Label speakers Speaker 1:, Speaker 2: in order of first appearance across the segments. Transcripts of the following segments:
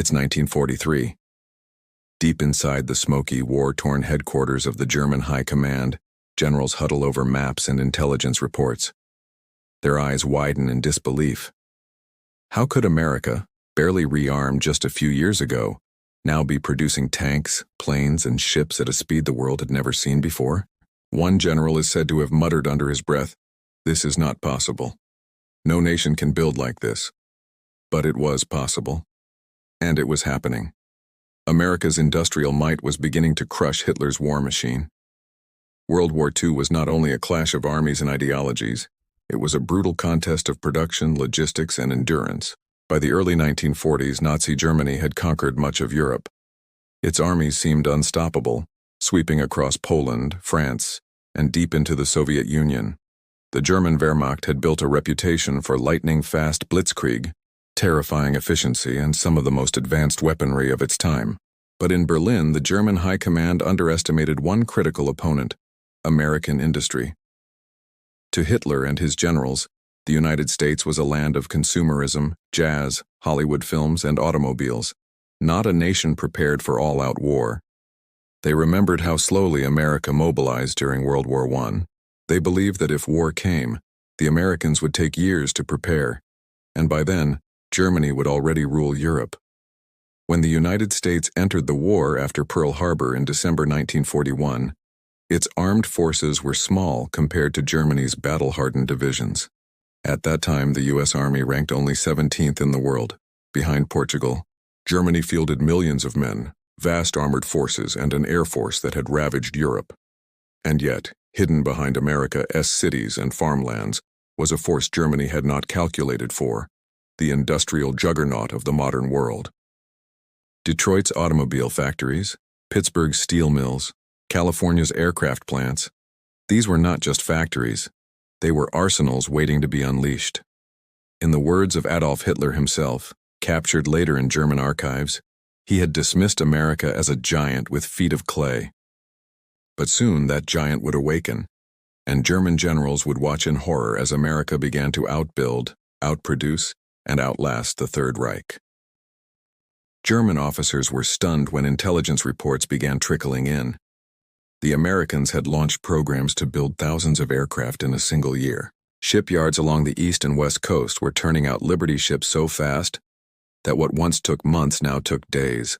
Speaker 1: It's 1943. Deep inside the smoky, war-torn headquarters of the German High Command, generals huddle over maps and intelligence reports. Their eyes widen in disbelief. How could America, barely rearmed just a few years ago, now be producing tanks, planes, and ships at a speed the world had never seen before? One general is said to have muttered under his breath, "This is not possible. No nation can build like this." But it was possible. And it was happening. America's industrial might was beginning to crush Hitler's war machine. World War II was not only a clash of armies and ideologies, it was a brutal contest of production, logistics, and endurance. By the early 1940s, Nazi Germany had conquered much of Europe. Its armies seemed unstoppable, sweeping across Poland, France, and deep into the Soviet Union. The German Wehrmacht had built a reputation for lightning-fast blitzkrieg, terrifying efficiency, and some of the most advanced weaponry of its time. But in Berlin, the German High Command underestimated one critical opponent: American industry. To Hitler and his generals, the United States was a land of consumerism, jazz, Hollywood films, and automobiles, not a nation prepared for all-out war. They remembered how slowly America mobilized during World War I. They believed that if war came, the Americans would take years to prepare, and by then, Germany would already rule Europe. When the United States entered the war after Pearl Harbor in December 1941, its armed forces were small compared to Germany's battle-hardened divisions. At that time, the U.S. Army ranked only 17th in the world, behind Portugal. Germany fielded millions of men, vast armored forces, and an air force that had ravaged Europe. And yet, hidden behind America's cities and farmlands, was a force Germany had not calculated for: the industrial juggernaut of the modern world. Detroit's automobile factories, Pittsburgh's steel mills, California's aircraft plants, these were not just factories, they were arsenals waiting to be unleashed. In the words of Adolf Hitler himself, captured later in German archives, he had dismissed America as a giant with feet of clay. But soon that giant would awaken, and German generals would watch in horror as America began to outbuild, outproduce, and outlast the Third Reich. German officers were stunned when intelligence reports began trickling in. The Americans had launched programs to build thousands of aircraft in a single year. Shipyards along the east and west coast were turning out Liberty ships so fast that what once took months now took days.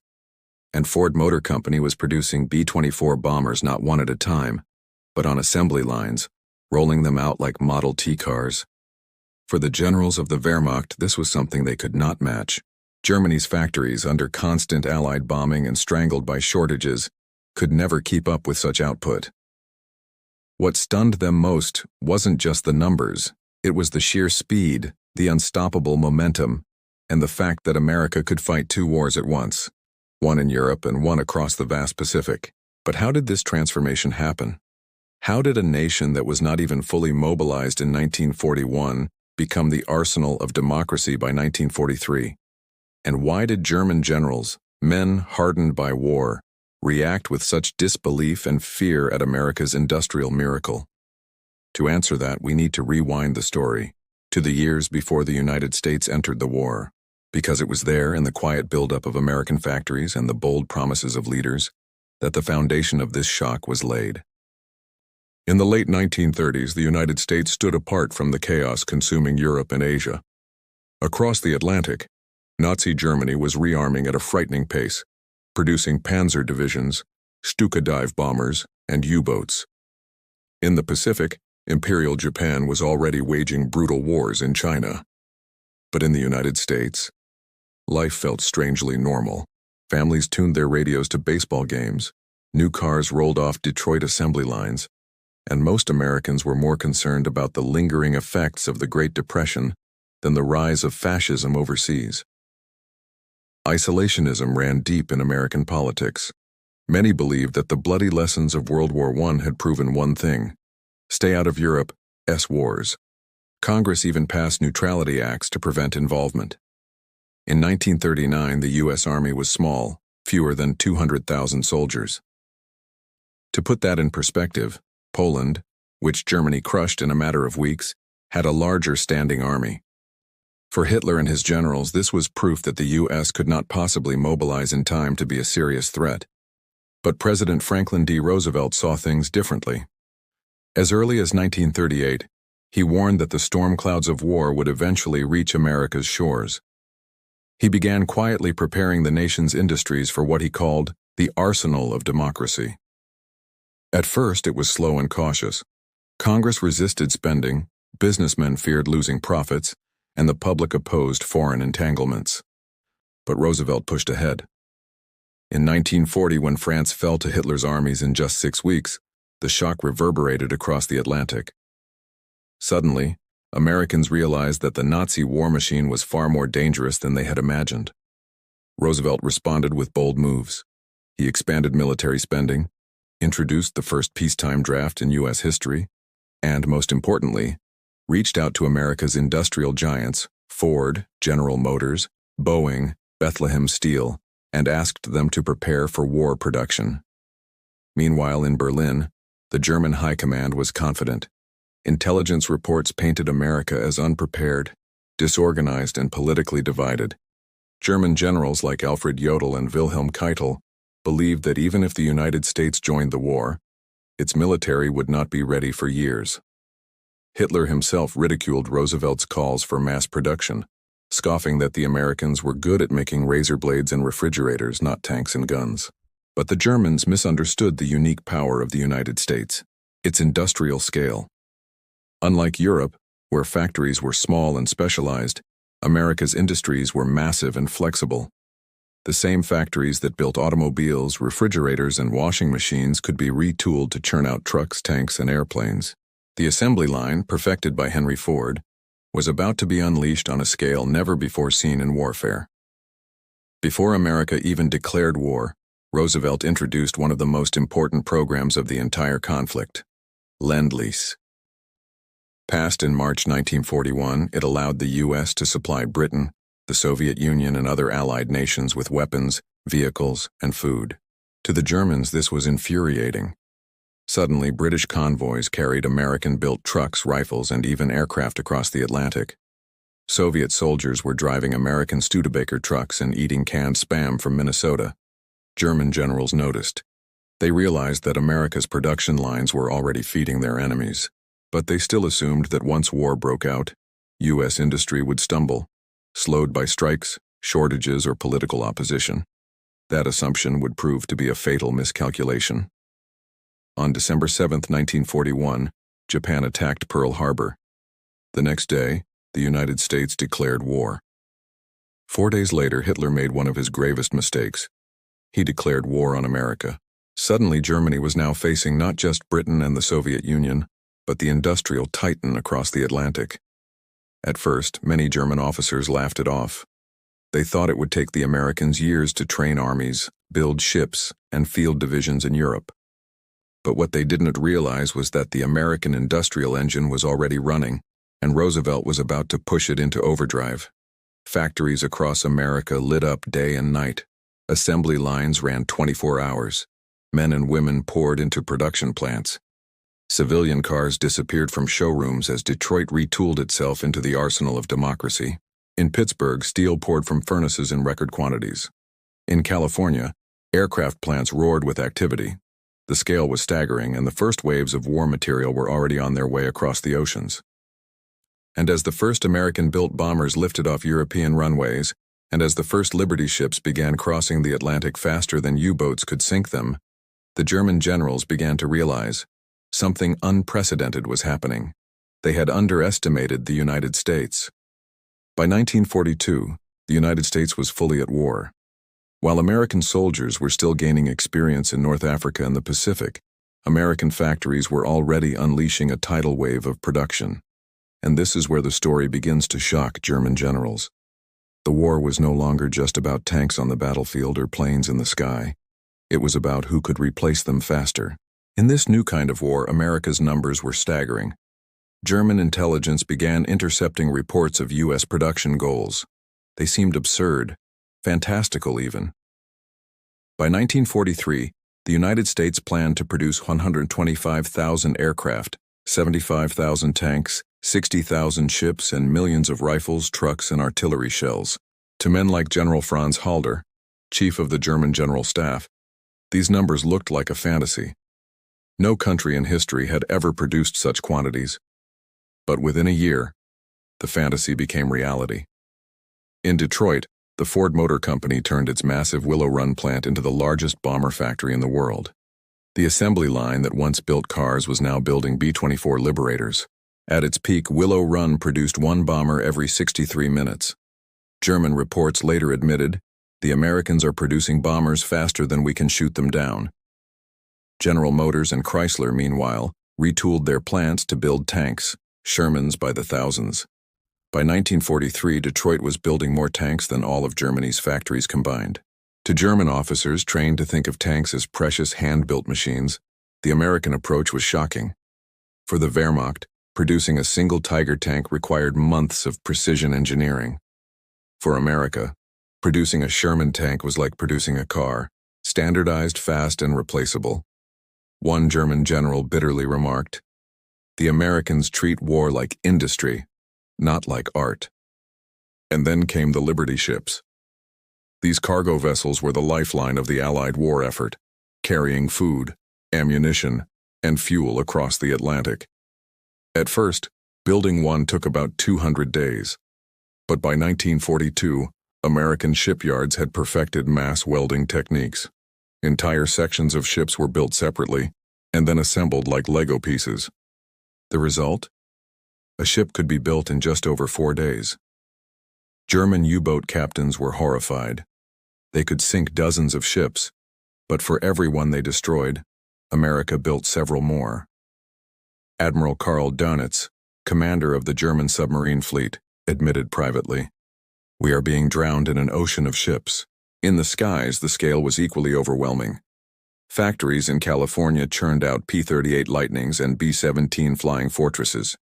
Speaker 1: And Ford Motor Company was producing B-24 bombers not one at a time, but on assembly lines, rolling them out like Model T cars. For the generals of the Wehrmacht, this was something they could not match. Germany's factories, under constant Allied bombing and strangled by shortages, could never keep up with such output. What stunned them most wasn't just the numbers, it was the sheer speed, the unstoppable momentum, and the fact that America could fight two wars at once, one in Europe and one across the vast Pacific. But how did this transformation happen? How did a nation that was not even fully mobilized in 1941 become the arsenal of democracy by 1943? And why did German generals, men hardened by war, react with such disbelief and fear at America's industrial miracle? To answer that, we need to rewind the story to the years before the United States entered the war, because it was there in the quiet buildup of American factories and the bold promises of leaders that the foundation of this shock was laid. In the late 1930s, the United States stood apart from the chaos consuming Europe and Asia. Across the Atlantic, Nazi Germany was rearming at a frightening pace, producing panzer divisions, Stuka dive bombers, and U-boats. In the Pacific, Imperial Japan was already waging brutal wars in China. But in the United States, life felt strangely normal. Families tuned their radios to baseball games, new cars rolled off Detroit assembly lines, and most Americans were more concerned about the lingering effects of the Great Depression than the rise of fascism overseas. Isolationism ran deep in American politics. Many believed that the bloody lessons of World War I had proven one thing: stay out of Europe's wars. Congress even passed neutrality acts to prevent involvement. In 1939, the U.S. Army was small, fewer than 200,000 soldiers. To put that in perspective, Poland, which Germany crushed in a matter of weeks, had a larger standing army. For Hitler and his generals, this was proof that the U.S. could not possibly mobilize in time to be a serious threat. But President Franklin D. Roosevelt saw things differently. As early as 1938, he warned that the storm clouds of war would eventually reach America's shores. He began quietly preparing the nation's industries for what he called the arsenal of democracy. At first, it was slow and cautious. Congress resisted spending, businessmen feared losing profits, and the public opposed foreign entanglements. But Roosevelt pushed ahead. In 1940, when France fell to Hitler's armies in just 6 weeks, the shock reverberated across the Atlantic. Suddenly, Americans realized that the Nazi war machine was far more dangerous than they had imagined. Roosevelt responded with bold moves. He expanded military spending, introduced the first peacetime draft in U.S. history, and, most importantly, reached out to America's industrial giants, Ford, General Motors, Boeing, Bethlehem Steel, and asked them to prepare for war production. Meanwhile, in Berlin, the German High Command was confident. Intelligence reports painted America as unprepared, disorganized, and politically divided. German generals like Alfred Jodl and Wilhelm Keitel believed that even if the United States joined the war, its military would not be ready for years. Hitler himself ridiculed Roosevelt's calls for mass production, scoffing that the Americans were good at making razor blades and refrigerators, not tanks and guns. But the Germans misunderstood the unique power of the United States, its industrial scale. Unlike Europe, where factories were small and specialized, America's industries were massive and flexible. The same factories that built automobiles, refrigerators, and washing machines could be retooled to churn out trucks, tanks, and airplanes. The assembly line, perfected by Henry Ford, was about to be unleashed on a scale never before seen in warfare. Before America even declared war, Roosevelt introduced one of the most important programs of the entire conflict: Lend-Lease. Passed in March 1941, it allowed the U.S. to supply Britain, the Soviet Union, and other allied nations with weapons, vehicles, and food. To the Germans, this was infuriating. Suddenly, British convoys carried American-built trucks, rifles, and even aircraft across the Atlantic. Soviet soldiers were driving American Studebaker trucks and eating canned Spam from Minnesota. German generals noticed. They realized that America's production lines were already feeding their enemies. But they still assumed that once war broke out, U.S. industry would stumble, slowed by strikes, shortages, or political opposition. That assumption would prove to be a fatal miscalculation. On December 7, 1941, Japan attacked Pearl Harbor. The next day, the United States declared war. 4 days later, Hitler made one of his gravest mistakes. He declared war on America. Suddenly, Germany was now facing not just Britain and the Soviet Union, but the industrial titan across the Atlantic. At first, many German officers laughed it off. They thought it would take the Americans years to train armies, build ships, and field divisions in Europe. But what they didn't realize was that the American industrial engine was already running, and Roosevelt was about to push it into overdrive. Factories across America lit up day and night. Assembly lines ran 24 hours. Men and women poured into production plants. Civilian cars disappeared from showrooms as Detroit retooled itself into the arsenal of democracy. In Pittsburgh, steel poured from furnaces in record quantities. In California, aircraft plants roared with activity. The scale was staggering, and the first waves of war material were already on their way across the oceans. And as the first American-built bombers lifted off European runways, and as the first Liberty ships began crossing the Atlantic faster than U-boats could sink them, the German generals began to realize something unprecedented was happening. They had underestimated the United States. By 1942, the United States was fully at war. While American soldiers were still gaining experience in North Africa and the Pacific, American factories were already unleashing a tidal wave of production. And this is where the story begins to shock German generals. The war was no longer just about tanks on the battlefield or planes in the sky. It was about who could replace them faster. In this new kind of war, America's numbers were staggering. German intelligence began intercepting reports of U.S. production goals. They seemed absurd, fantastical even. By 1943, the United States planned to produce 125,000 aircraft, 75,000 tanks, 60,000 ships and millions of rifles, trucks, and artillery shells. To men like General Franz Halder, chief of the German General Staff, these numbers looked like a fantasy. No country in history had ever produced such quantities. But within a year, the fantasy became reality. In Detroit, the Ford Motor Company turned its massive Willow Run plant into the largest bomber factory in the world. The assembly line that once built cars was now building B-24 Liberators. At its peak, Willow Run produced one bomber every 63 minutes. German reports later admitted, "The Americans are producing bombers faster than we can shoot them down." General Motors and Chrysler, meanwhile, retooled their plants to build tanks, Shermans by the thousands. By 1943, Detroit was building more tanks than all of Germany's factories combined. To German officers trained to think of tanks as precious hand-built machines, the American approach was shocking. For the Wehrmacht, producing a single Tiger tank required months of precision engineering. For America, producing a Sherman tank was like producing a car, standardized, fast, and replaceable. One German general bitterly remarked, "The Americans treat war like industry, not like art." And then came the Liberty ships. These cargo vessels were the lifeline of the Allied war effort, carrying food, ammunition, and fuel across the Atlantic. At first, building one took about 200 days. But by 1942, American shipyards had perfected mass welding techniques. Entire sections of ships were built separately, and then assembled like Lego pieces. The result? A ship could be built in just over 4 days. German U-boat captains were horrified. They could sink dozens of ships, but for every one they destroyed, America built several more. Admiral Karl Dönitz, commander of the German submarine fleet, admitted privately, "We are being drowned in an ocean of ships." In the skies, the scale was equally overwhelming. Factories in California churned out P-38 Lightnings and B-17 Flying Fortresses.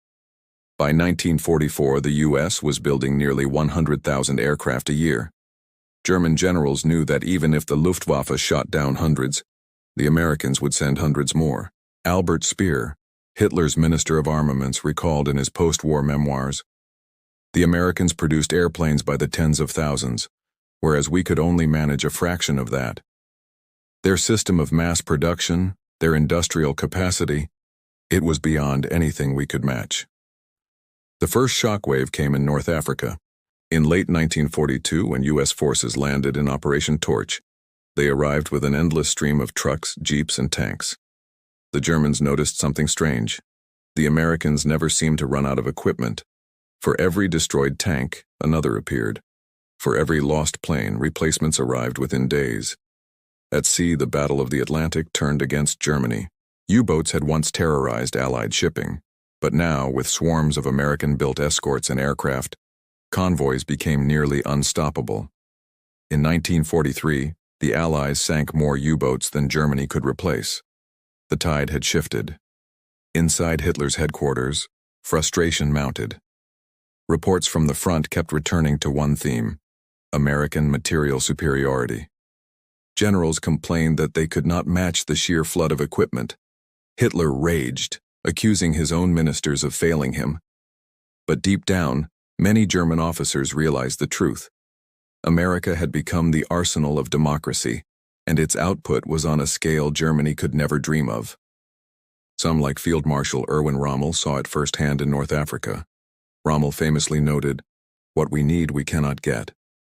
Speaker 1: By 1944, the U.S. was building nearly 100,000 aircraft a year. German generals knew that even if the Luftwaffe shot down hundreds, the Americans would send hundreds more. Albert Speer, Hitler's Minister of Armaments, recalled in his post-war memoirs, "The Americans produced airplanes by the tens of thousands, whereas we could only manage a fraction of that. Their system of mass production, their industrial capacity, it was beyond anything we could match." The first shockwave came in North Africa. In late 1942, when U.S. forces landed in Operation Torch, they arrived with an endless stream of trucks, jeeps, and tanks. The Germans noticed something strange. The Americans never seemed to run out of equipment. For every destroyed tank, another appeared. For every lost plane, replacements arrived within days. At sea, the Battle of the Atlantic turned against Germany. U-boats had once terrorized Allied shipping, but now, with swarms of American-built escorts and aircraft, convoys became nearly unstoppable. In 1943, the Allies sank more U-boats than Germany could replace. The tide had shifted. Inside Hitler's headquarters, frustration mounted. Reports from the front kept returning to one theme: American material superiority. Generals complained that they could not match the sheer flood of equipment. Hitler raged, accusing his own ministers of failing him. But deep down, many German officers realized the truth. America had become the arsenal of democracy, and its output was on a scale Germany could never dream of. Some, like Field Marshal Erwin Rommel, saw it firsthand in North Africa. Rommel famously noted, "What we need we cannot get,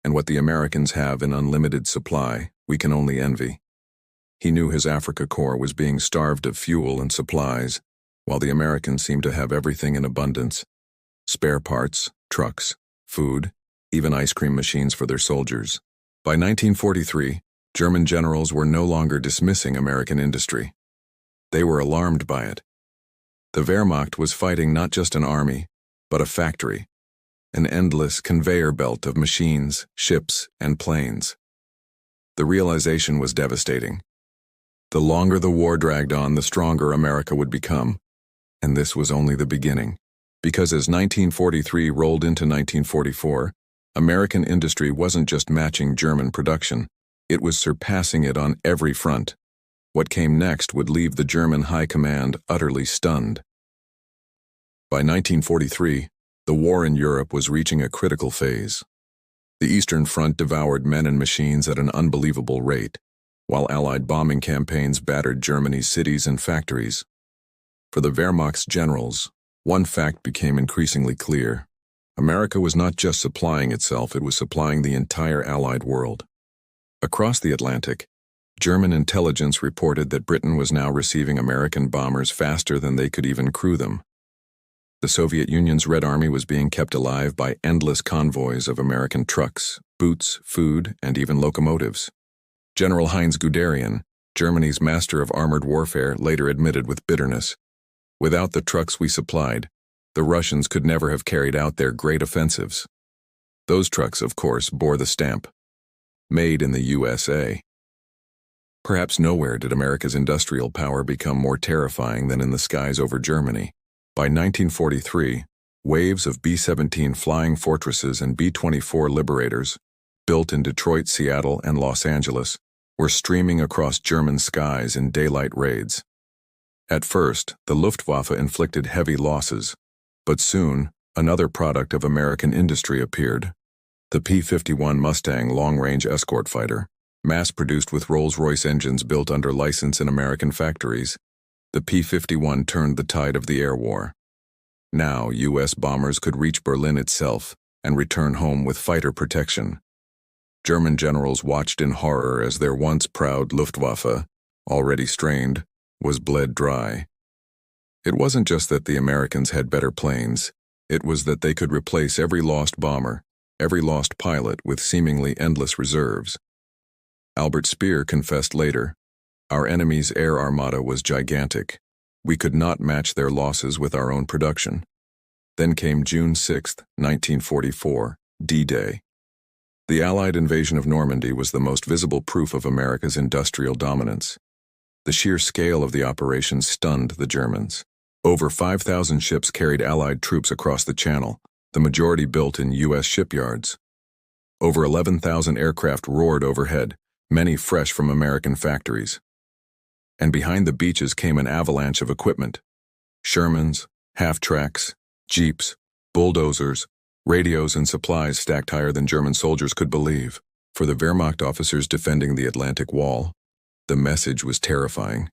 Speaker 1: and what the Americans have in unlimited supply, we can only envy." He knew his Africa Corps was being starved of fuel and supplies, while the Americans seemed to have everything in abundance: spare parts, trucks, food, even ice cream machines for their soldiers. By 1943, German generals were no longer dismissing American industry. They were alarmed by it. The Wehrmacht was fighting not just an army, but a factory, an endless conveyor belt of machines, ships, and planes. The realization was devastating. The longer the war dragged on, the stronger America would become. And this was only the beginning. Because as 1943 rolled into 1944, American industry wasn't just matching German production, it was surpassing it on every front. What came next would leave the German high command utterly stunned. By 1943, the war in Europe was reaching a critical phase. The Eastern Front devoured men and machines at an unbelievable rate, while Allied bombing campaigns battered Germany's cities and factories. For the Wehrmacht's generals, one fact became increasingly clear. America was not just supplying itself, it was supplying the entire Allied world. Across the Atlantic, German intelligence reported that Britain was now receiving American bombers faster than they could even crew them. The Soviet Union's Red Army was being kept alive by endless convoys of American trucks, boots, food, and even locomotives. General Heinz Guderian, Germany's master of armored warfare, later admitted with bitterness, "Without the trucks we supplied, the Russians could never have carried out their great offensives." Those trucks, of course, bore the stamp, "Made in the USA." Perhaps nowhere did America's industrial power become more terrifying than in the skies over Germany. By 1943, waves of B-17 Flying Fortresses and B-24 Liberators, built in Detroit, Seattle, and Los Angeles, were streaming across German skies in daylight raids. At first, the Luftwaffe inflicted heavy losses, but soon, another product of American industry appeared. The P-51 Mustang long-range escort fighter, mass-produced with Rolls-Royce engines built under license in American factories. The P-51 turned the tide of the air war. Now, U.S. bombers could reach Berlin itself and return home with fighter protection. German generals watched in horror as their once proud Luftwaffe, already strained, was bled dry. It wasn't just that the Americans had better planes, it was that they could replace every lost bomber, every lost pilot with seemingly endless reserves. Albert Speer confessed later, "Our enemy's air armada was gigantic. We could not match their losses with our own production." Then came June 6, 1944, D-Day. The Allied invasion of Normandy was the most visible proof of America's industrial dominance. The sheer scale of the operation stunned the Germans. Over 5,000 ships carried Allied troops across the Channel, the majority built in U.S. shipyards. Over 11,000 aircraft roared overhead, many fresh from American factories. And behind the beaches came an avalanche of equipment: Shermans, half-tracks, jeeps, bulldozers, radios, and supplies stacked higher than German soldiers could believe. For the Wehrmacht officers defending the Atlantic Wall, the message was terrifying.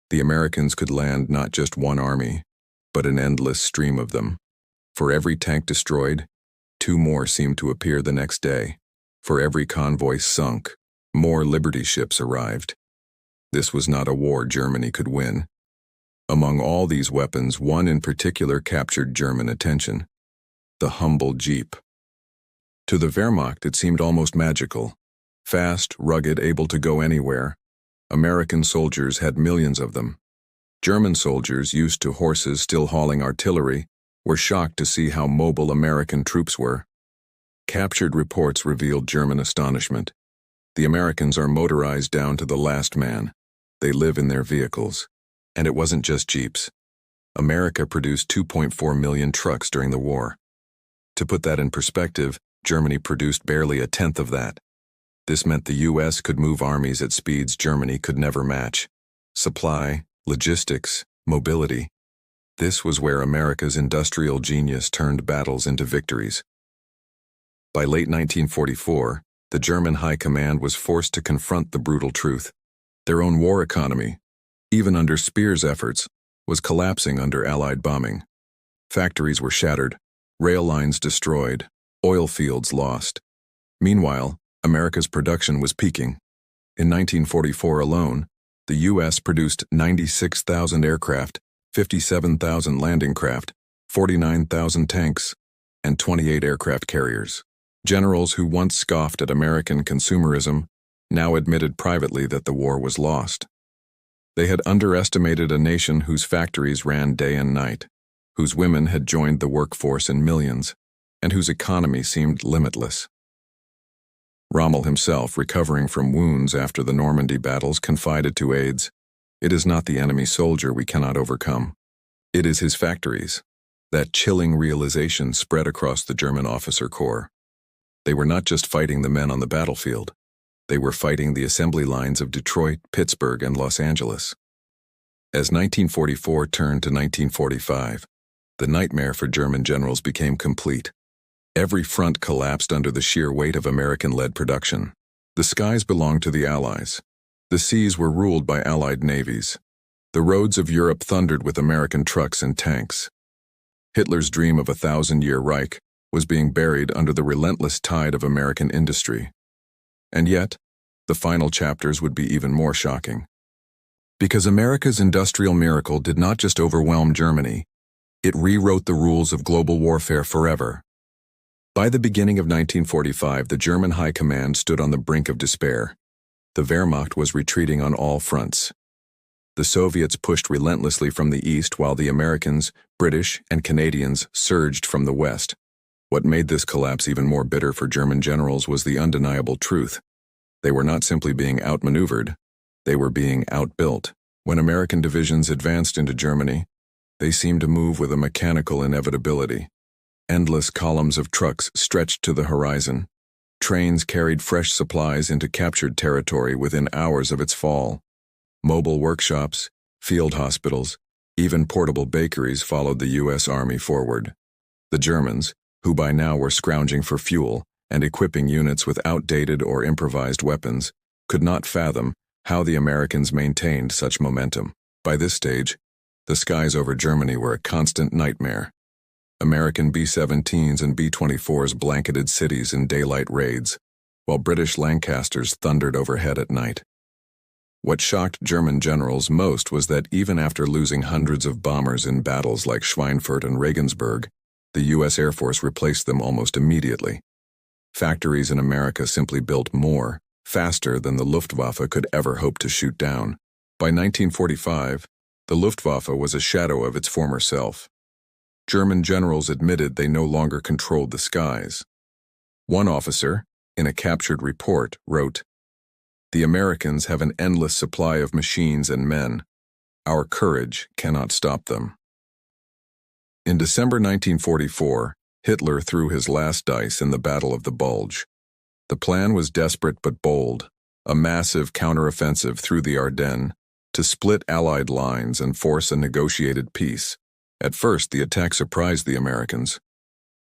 Speaker 1: The Americans could land not just one army, but an endless stream of them. For every tank destroyed, 2 more seemed to appear the next day. For every convoy sunk, more Liberty ships arrived. This was not a war Germany could win. Among all these weapons, one in particular captured German attention: the humble Jeep. To the Wehrmacht, it seemed almost magical. Fast, rugged, able to go anywhere. American soldiers had millions of them. German soldiers, used to horses still hauling artillery, were shocked to see how mobile American troops were. Captured reports revealed German astonishment. The Americans are motorized down to the last man. They live in their vehicles. And it wasn't just Jeeps. America produced 2.4 million trucks during the war. To put that in perspective, Germany produced barely a tenth of that. This meant the U.S. could move armies at speeds Germany could never match. Supply, logistics, mobility. This was where America's industrial genius turned battles into victories. By late 1944, the German High Command was forced to confront the brutal truth. Their own war economy, even under Speer's efforts, was collapsing under Allied bombing. Factories were shattered, rail lines destroyed, oil fields lost. Meanwhile, America's production was peaking. In 1944 alone, the U.S. produced 96,000 aircraft, 57,000 landing craft, 49,000 tanks, and 28 aircraft carriers. Generals who once scoffed at American consumerism now admitted privately that the war was lost. They had underestimated a nation whose factories ran day and night, whose women had joined the workforce in millions, and whose economy seemed limitless. Rommel himself, recovering from wounds after the Normandy battles, confided to aides, "It is not the enemy soldier we cannot overcome. It is his factories." That chilling realization spread across the German officer corps. They were not just fighting the men on the battlefield. They were fighting the assembly lines of Detroit, Pittsburgh, and Los Angeles. As 1944 turned to 1945, The nightmare for German generals became complete. Every front collapsed under the sheer weight of American-led production. The skies belonged to the Allies. The seas were ruled by Allied navies. The roads of Europe thundered with American trucks and tanks. Hitler's dream of a 1,000-year Reich was being buried under the relentless tide of American industry. And yet, the final chapters would be even more shocking. Because America's industrial miracle did not just overwhelm Germany, it rewrote the rules of global warfare forever. By the beginning of 1945, the German High Command stood on the brink of despair. The Wehrmacht was retreating on all fronts. The Soviets pushed relentlessly from the east while the Americans, British, and Canadians surged from the west. What made this collapse even more bitter for German generals was the undeniable truth. They were not simply being outmaneuvered, they were being outbuilt. When American divisions advanced into Germany, they seemed to move with a mechanical inevitability. Endless columns of trucks stretched to the horizon. Trains carried fresh supplies into captured territory within hours of its fall. Mobile workshops, field hospitals, even portable bakeries followed the U.S. Army forward. The Germans, who by now were scrounging for fuel and equipping units with outdated or improvised weapons, could not fathom how the Americans maintained such momentum. By this stage, the skies over Germany were a constant nightmare. American B-17s and B-24s blanketed cities in daylight raids, while British Lancasters thundered overhead at night. What shocked German generals most was that even after losing hundreds of bombers in battles like Schweinfurt and Regensburg, the U.S. Air Force replaced them almost immediately. Factories in America simply built more, faster than the Luftwaffe could ever hope to shoot down. By 1945, the Luftwaffe was a shadow of its former self. German generals admitted they no longer controlled the skies. One officer, in a captured report, wrote, "The Americans have an endless supply of machines and men. Our courage cannot stop them." In December 1944, Hitler threw his last dice in the Battle of the Bulge. The plan was desperate but bold, a massive counteroffensive through the Ardennes to split Allied lines and force a negotiated peace. At first, the attack surprised the Americans,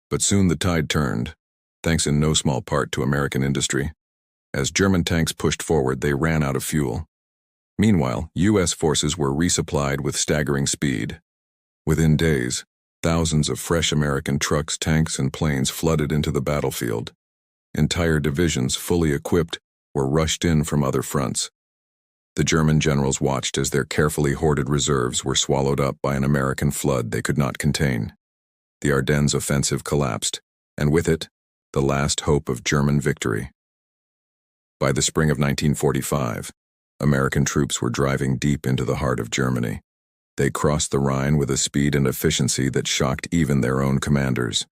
Speaker 1: but soon the tide turned, thanks in no small part to American industry. As German tanks pushed forward, they ran out of fuel. Meanwhile, U.S. forces were resupplied with staggering speed. Within days, thousands of fresh American trucks, tanks, and planes flooded into the battlefield. Entire divisions, fully equipped, were rushed in from other fronts. The German generals watched as their carefully hoarded reserves were swallowed up by an American flood they could not contain. The Ardennes offensive collapsed, and with it, the last hope of German victory. By the spring of 1945, American troops were driving deep into the heart of Germany. They crossed the Rhine with a speed and efficiency that shocked even their own commanders.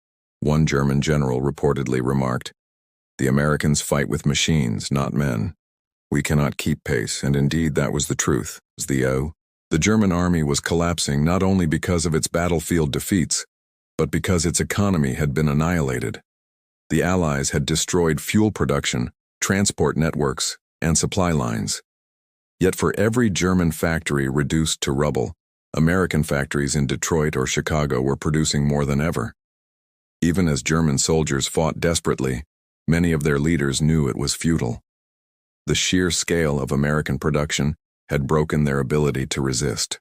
Speaker 1: One German general reportedly remarked, "The Americans fight with machines, not men. We cannot keep pace," and indeed that was the truth. The German army was collapsing not only because of its battlefield defeats, but because its economy had been annihilated. The Allies had destroyed fuel production, transport networks, and supply lines. Yet for every German factory reduced to rubble, American factories in Detroit or Chicago were producing more than ever. Even as German soldiers fought desperately, many of their leaders knew it was futile. The sheer scale of American production had broken their ability to resist.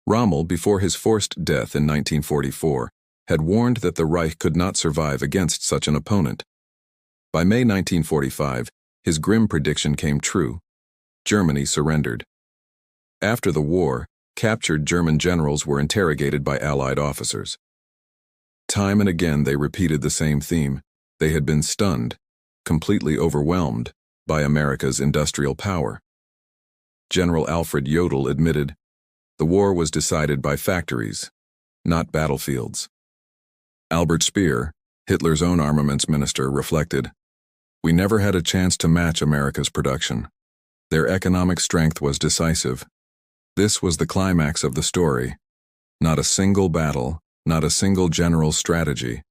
Speaker 1: Rommel, before his forced death in 1944, had warned that the Reich could not survive against such an opponent. By May 1945, his grim prediction came true. Germany surrendered. After the war, captured German generals were interrogated by Allied officers. Time and again they repeated the same theme. They had been stunned, completely overwhelmed, by America's industrial power. General Alfred Jodl admitted, "The war was decided by factories, not battlefields." Albert Speer, Hitler's own armaments minister, reflected, "We never had a chance to match America's production. Their economic strength was decisive. This was the climax of the story. Not a single battle, not a single general's strategy,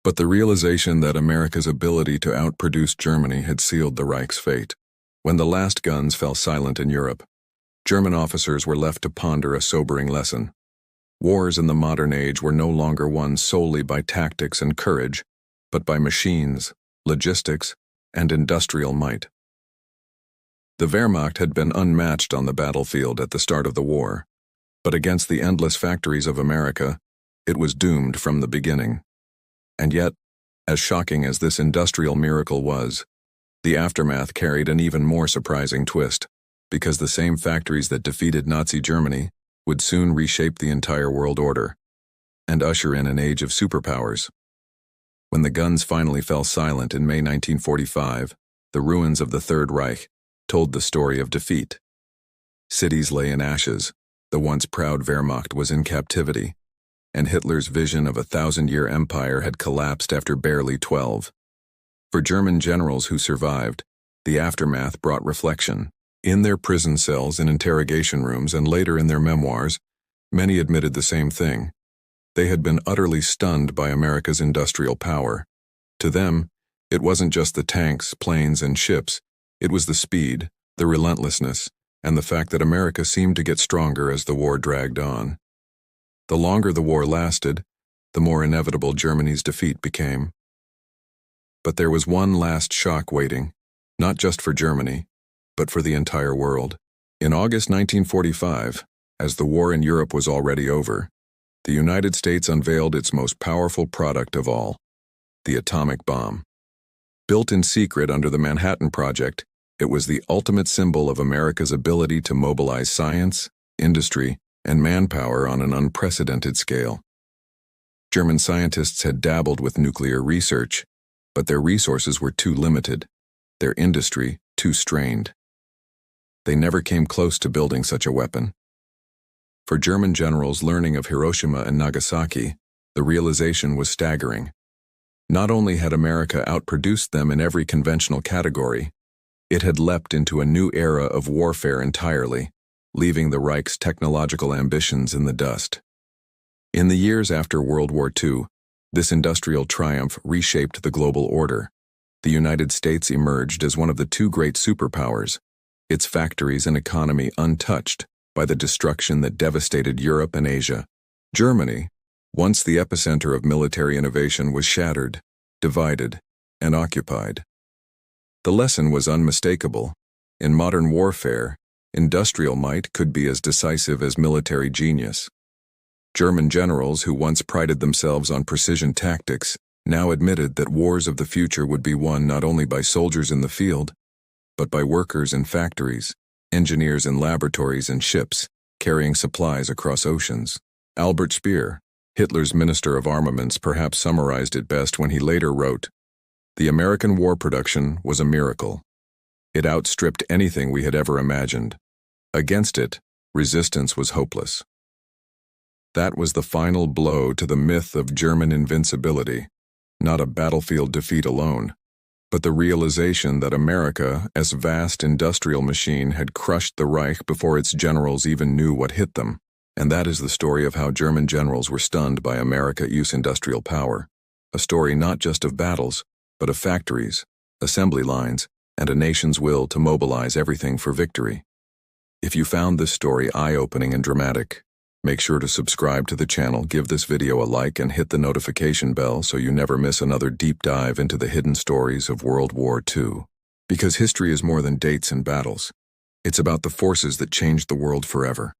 Speaker 1: but the realization that America's ability to outproduce Germany had sealed the Reich's fate." When the last guns fell silent in Europe, German officers were left to ponder a sobering lesson. Wars in the modern age were no longer won solely by tactics and courage, but by machines, logistics, and industrial might. The Wehrmacht had been unmatched on the battlefield at the start of the war, but against the endless factories of America, it was doomed from the beginning. And yet, as shocking as this industrial miracle was, the aftermath carried an even more surprising twist, because the same factories that defeated Nazi Germany would soon reshape the entire world order and usher in an age of superpowers. When the guns finally fell silent in May 1945, the ruins of the Third Reich told the story of defeat. Cities lay in ashes, the once proud Wehrmacht was in captivity, and Hitler's vision of a 1,000-year empire had collapsed after barely 12. For German generals who survived, the aftermath brought reflection. In their prison cells, in interrogation rooms, and later in their memoirs, many admitted the same thing. They had been utterly stunned by America's industrial power. To them, it wasn't just the tanks, planes, and ships. It was the speed, the relentlessness, and the fact that America seemed to get stronger as the war dragged on. The longer the war lasted, the more inevitable Germany's defeat became. But there was one last shock waiting, not just for Germany, but for the entire world. In August 1945, as the war in Europe was already over, the United States unveiled its most powerful product of all, the atomic bomb. Built in secret under the Manhattan Project, it was the ultimate symbol of America's ability to mobilize science, industry, and manpower on an unprecedented scale. German scientists had dabbled with nuclear research, but their resources were too limited, their industry too strained. They never came close to building such a weapon. For German generals learning of Hiroshima and Nagasaki, the realization was staggering. Not only had America outproduced them in every conventional category, it had leapt into a new era of warfare entirely, leaving the Reich's technological ambitions in the dust. In the years after World War II, this industrial triumph reshaped the global order. The United States emerged as one of the two great superpowers, its factories and economy untouched by the destruction that devastated Europe and Asia. Germany, once the epicenter of military innovation, was shattered, divided, and occupied. The lesson was unmistakable. In modern warfare, industrial might could be as decisive as military genius. German generals who once prided themselves on precision tactics now admitted that wars of the future would be won not only by soldiers in the field, but by workers in factories, engineers in laboratories, and ships carrying supplies across oceans. Albert Speer, Hitler's Minister of Armaments, perhaps summarized it best when he later wrote, "The American war production was a miracle. It outstripped anything we had ever imagined. Against it, resistance was hopeless." That was the final blow to the myth of German invincibility, not a battlefield defeat alone, but the realization that America, as vast industrial machine, had crushed the Reich before its generals even knew what hit them. And that is the story of how German generals were stunned by America's industrial power. A story not just of battles, but of factories, assembly lines, and a nation's will to mobilize everything for victory. If you found this story eye-opening and dramatic, make sure to subscribe to the channel, give this video a like, and hit the notification bell so you never miss another deep dive into the hidden stories of World War II. Because history is more than dates and battles. It's about the forces that changed the world forever.